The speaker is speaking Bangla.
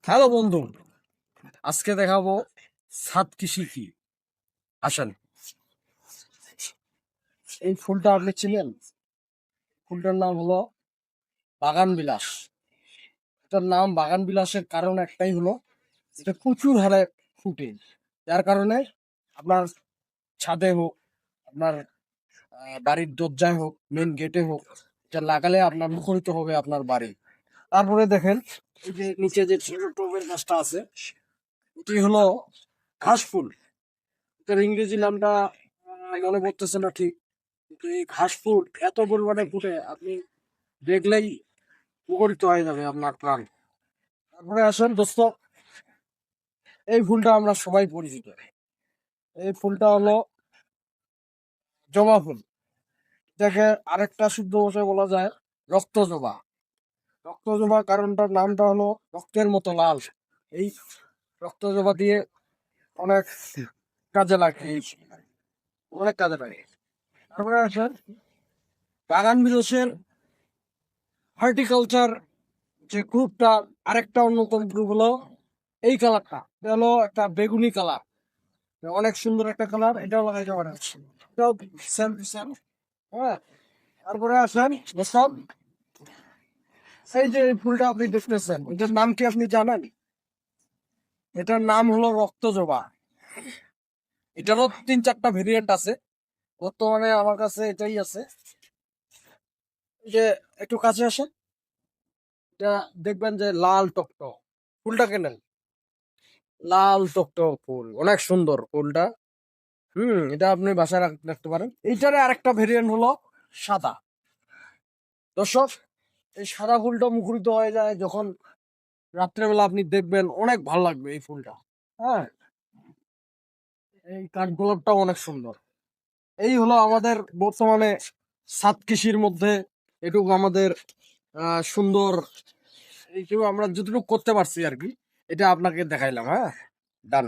হ্যালো বন্ধু, আজকে দেখাবো ছাদ কৃষি কি। আসেন, এই ফুলটা আপনি চিনেন? ফুলটার নাম হলো বাগান বিলাস। এটার নাম বাগান বিলাসের কারণ একটাই হলো এটা প্রচুর হারে ফুটে, যার কারণে আপনার ছাদে হোক, আপনার বাড়ির দরজায় হোক, মেন গেটে হোক, এটা লাগালে আপনার মুখরিত হবে আপনার বাড়ি। তারপরে দেখেন, এই যে নিচে যে ছোট টবের গাছটা আছে, এটি হলো ঘাস ফুল। এটার ইংরেজি নামটা মনে পড়তেছে না ঠিক, কিন্তু এই ঘাস ফুল এত পরিমাণে ফুটে আপনি দেখলেই মুখরিত হয়ে যাবে আপনার প্রাণ। তারপরে আসেন দোস্ত, এই ফুলটা আমরা সবাই পরিচিত। এই ফুলটা হলো জবা ফুল। এটাকে আরেকটা শুদ্ধ ভাষায় বলা যায় রক্ত জবা। রক্ত জবা কারণটার নামটা হলো রক্তের মতো লাল। এই রক্ত জবা দিয়ে অনেক কাজে লাগে, অনেক কাজে লাগে। তারপরে আসেন বাগান বিলাসের হর্টিকালচার যে গ্রুপটা, আরেকটা অন্যতম গ্রুপ হলো এই কালারটা। এটা হলো একটা বেগুনি কালার, অনেক সুন্দর একটা কালার। এটাও লাগাইতে পারেন, এটাও সেম টু সেম। হ্যাঁ, তারপরে আসেন সব, এই যে এই ফুলটা আপনি দেখতেছেন, এটার নাম কি আপনি জানেন? এটার নাম হলো রক্ত জবা। এটারও 3-4টা ভেরিয়েন্ট আছে, বর্তমানে আমার কাছে এটাই আছে। এই যে একটু কাছে আসেন, এটা দেখবেন যে লাল টকটক। ফুলটা কেনেন, লাল টকটক ফুল, অনেক সুন্দর ফুলটা। এটা আপনি বাসায় রাখতে পারেন। এইটারে আরেকটা ভেরিয়েন্ট হলো সাদা। দর্শক, এই সাদা ফুলটা মুখরিত হয়ে যায় যখন রাত্রেবেলা আপনি দেখবেন, অনেক ভালো লাগবে এই ফুলটা। হ্যাঁ, এই কাঠগোলাপটাও অনেক সুন্দর। এই হলো আমাদের বর্তমানে ছাদ কৃষির মধ্যে এটুকু আমাদের সুন্দর, এইটুকু আমরা যতটুকু করতে পারছি আর কি, এটা আপনাকে দেখাইলাম। হ্যাঁ, ডান।